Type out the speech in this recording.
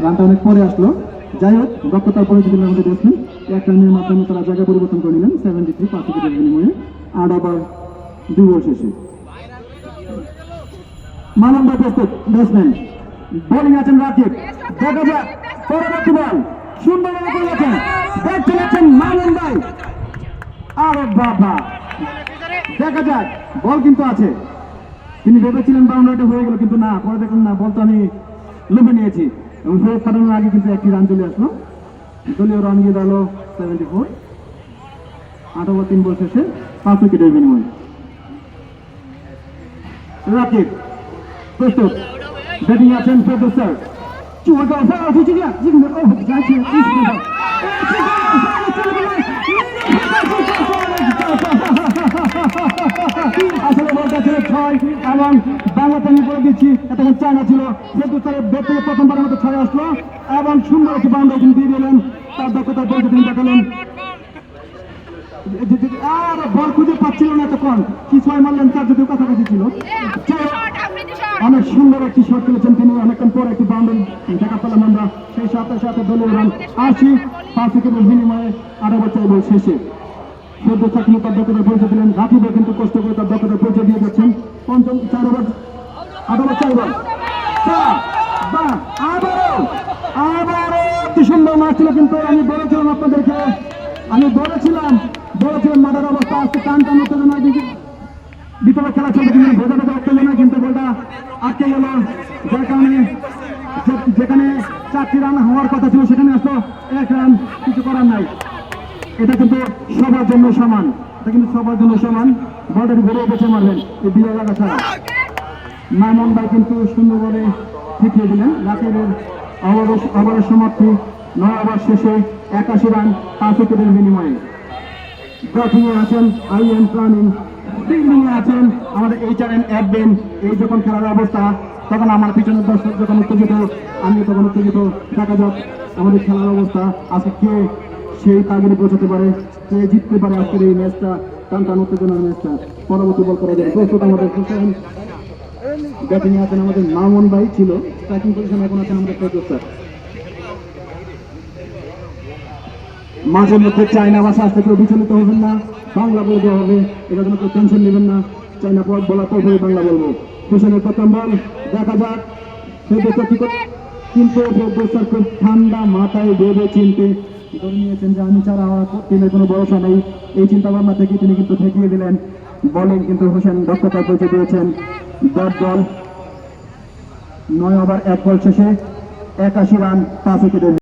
রানটা অনেক পরে আসলো। যাই হোক, দক্ষতার পরে যদি আমাদের দেখলেন এক রানের মাধ্যমে তারা জায়গা পরিবর্তন করে নিলেন 73 5 উইকেটের বিনিময়ে 8 ওভার 2 বল শেষে। মানব ভাই প্রস্তুত, ব্যাটসম্যান বোলিং আছেন রাকিব। দেখা যাক পরবর্তী বল সুন্দর করেছেন, ব্যাট চালাচ্ছেন মানব ভাই। আরে বাবা, দেখা যাক বল কিন্তু আছে। তিনি ভেবেছিলেন বাউন্ডারিটা হয়ে গেল, কিন্তু না, পরে দেখলেন না, বলটা আমি লুমে নিয়েছি এবং ফেরত পাঠানোর আগে কিন্তু একটি রান চলে আসলো। দলীয় রান গিয়ে দাঁড়ালো 74, 8 ওভার 3 বল শেষে 5 উইকেটের বিনিময়ে। রাকিব প্রস্তুত, ব্যাটিং আছেন ফেরদৌস স্যার। আসলে বলটা ছিল 6 এবং বাংলাতে আমি বলে দিচ্ছি এতক্ষণ চায়না ছিল। ফেরদৌস স্যারের ব্যাট থেকে প্রথমবারের মতো 6 আসলো এবং সুন্দর একটি বাউন্ডারি তিনি দিয়ে দিলেন। তার দক্ষতার পরিচয় তিনি দেখালেন। আর বল খুঁজে পাচ্ছিল না এতক্ষণ, কি 6 মারলেন তার যদিও কাছাকাছি ছিল। অনেক সুন্দর একটি শট খেলেছেন তিনি, অনেকক্ষণ পরে একটি বাউন্ডারি দেখা পেলাম আমরা। সেই সাথে সাথে দলীয় রান 80, 5 উইকেটের বিনিময়ে 8 ওভার 4 বল শেষে। ফেরদৌস স্যার কিন্তু তার দক্ষতার পরিচয় দিলেন। রাকিবও কিন্তু কষ্ট করে তার দক্ষতার পরিচয় দিয়ে যাচ্ছেন। পঞ্চম 4 ওভার 8 ওভার 4 বল। আবারও অতি সুন্দর মার ছিল, কিন্তু আমি বলেছিলাম আপনাদেরকে, বলেছিলাম মাঠের অবস্থা আজকে টান উত্তেজনা ভিতরে খেলা চলবে, কিন্তু বোঝাটা উত্তেজনা, কিন্তু বলটা আটকে গেল। যার কারণে যেখানে 4টি রান হওয়ার কথা ছিল সেখানে আসলো 1 রান, কিছু করার নাই। এটা কিন্তু সবার জন্য সমান, বলটা ঘুরে বেছে মারলেন এই 2 এলাকা ছাড়া। মামুন ভাই কিন্তু সুন্দর বলে ঠিকিয়ে দিলেন। রাকিবের ওভারের সমাপ্তি 9 ওভার শেষে 81 রান 5 উইকেটের বিনিময়ে। ব্যাটিং এ আছেন আইএম প্ল্যানিং, ফিল্ডিং এ আছেন আমাদের HRN অ্যাডবেন। এই যখন খেলার অবস্থা তখন আমার পিছনের দর্শক যখন উত্তেজিত, আমি তখন উত্তেজিত। দেখা যাক আমাদের খেলার অবস্থা আজকে কে সেই টার্গেটে পৌঁছাতে পারে, কে জিততে পারে আজকের এই ম্যাচটা, টান উত্তেজনার ম্যাচটা। পরবর্তী বল করা যাবে প্রস্তুত আমাদের হোসেন। ব্যাটিং এ আছেন আমাদের মামুন ভাই, ছিল স্ট্রাইকিং পজিশন, এখন আছেন আমাদের ফেরদৌস স্যার। মাঝে মধ্যে চায়না ভাষা আসতে কেউ বিচলিত হবেন না, বাংলা বলে দেওয়া হবে, এটা জন্য কেউ টেনশন নেবেন না। চায়না পর বলার পর বাংলা বলবো। হোসেনের প্রথম বল, দেখা যাক ফেরদৌস স্যার কি করে। কিন্তু ফেরদৌস স্যার খুব ঠান্ডা মাথায় ভেবে চিনতে ধরে নিয়েছেন যে আমি ছাড়া আমার টিমের কোনো ভরসা নেই। এই চিন্তা ভাবনা থেকে তিনি কিন্তু ঠেকিয়ে দিলেন। বলেন কিন্তু হোসেন দক্ষতার পরিচয় দিয়েছেন। ব্যাট বল 9 ওভার 1 বল শেষে 81 রান 5 উইকেটের